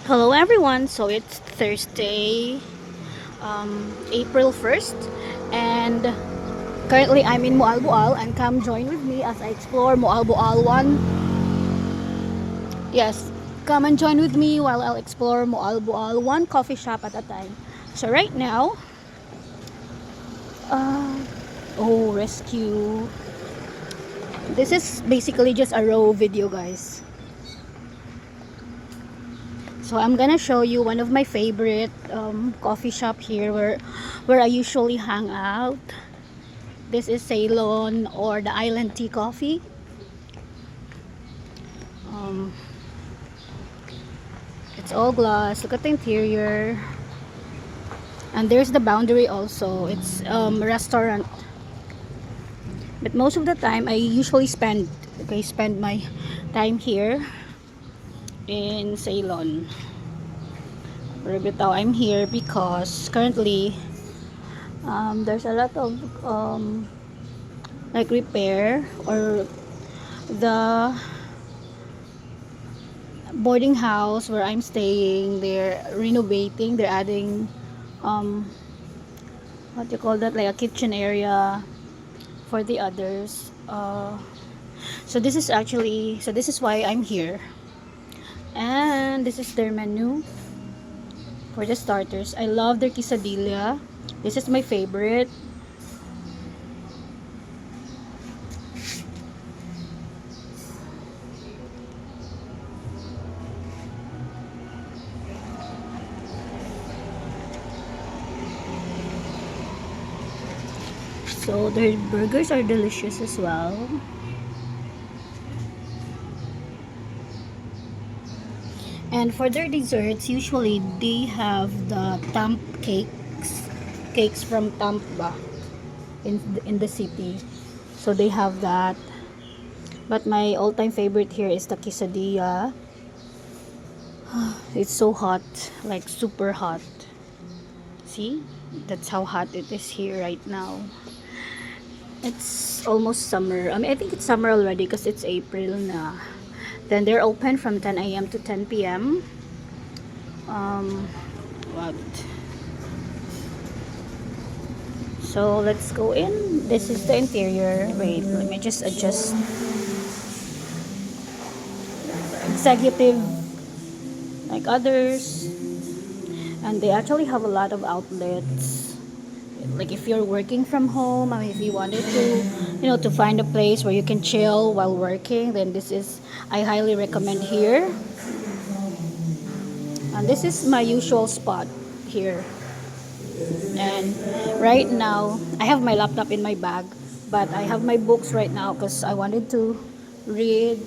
Hello everyone, so it's Thursday, April 1st, and currently I'm in Mualbual, and come join with me as I explore Mualbual 1. Yes, come and join with me while I'll explore Mualbual 1 coffee shop at a time. So right now, uh, rescue. This is basically just a raw video, guys. So I'm gonna show you one of my favorite coffee shop here where I usually hang out. This is Ceylon or the Island Tea Coffee. Um, it's all glass. Look at the interior. And there's the boundary also. It's restaurant. But most of the time, I usually spend my time here in Ceylon. Pero I'm here because currently there's a lot of like repair or the boarding house where I'm staying, they're renovating, they're adding um what do you call that, like a kitchen area for the others. So this is why I'm here, and this is their menu for the starters. I love their quesadilla. This is my favorite. So their burgers are delicious as well. And for their desserts, usually they have the tamp cakes from Tampa in the city. So they have that. But my all-time favorite here is the quesadilla. It's so hot, like super hot. See? That's how hot it is here right now. It's almost summer. I think it's summer already because it's April na. Then they're open from 10 a.m. to 10 p.m. What? So let's go in. This is the interior. Wait, let me just adjust. Executive like others, and they actually have a lot of outlets. Like if you're working from home, I mean, if you wanted to find a place where you can chill while working, then I highly recommend here. And this is my usual spot here. And right now, I have my laptop in my bag, but I have my books right now because I wanted to read.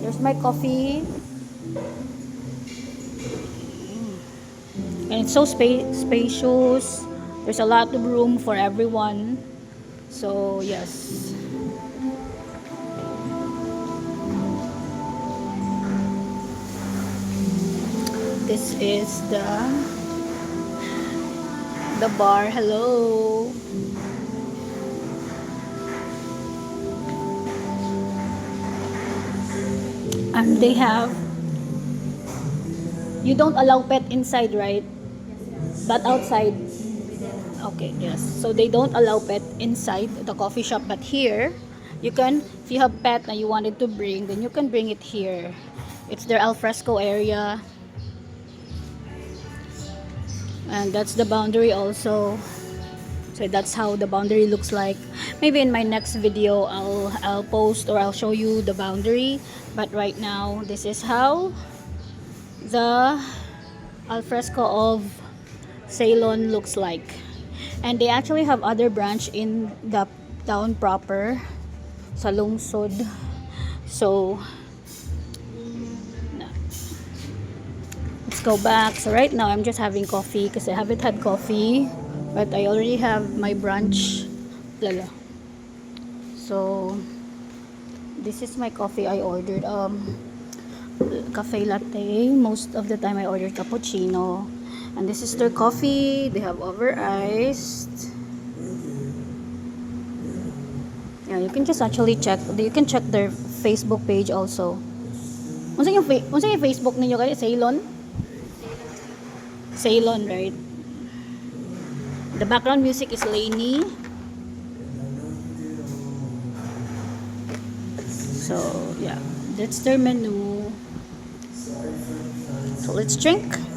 There's my coffee. And it's so spacious. There's a lot of room for everyone. So yes, this is the bar. Hello. And they have, you don't allow pet inside, right? But outside. Okay, yes. So they don't allow pet inside the coffee shop, but here you can, if you have pet that you wanted to bring, then you can bring it here. It's their alfresco area. And that's the boundary also. So that's how the boundary looks like. Maybe in my next video I'll post or I'll show you the boundary, but right now this is how the alfresco of Ceylon looks like. And they actually have other branch in the town proper sa lungsod. So let's go back. So right now I'm just having coffee because I haven't had coffee, but I already have my brunch. Lala. So this is my coffee I ordered. Cafe latte. Most of the time I order cappuccino. And this is their coffee. They have over iced. Yeah, you can just actually check. You can check their Facebook page also. Unsa yung Facebook ninyo kay Ceylon? Ceylon, right? The background music is Lainey. So, yeah, that's their menu. So, let's drink.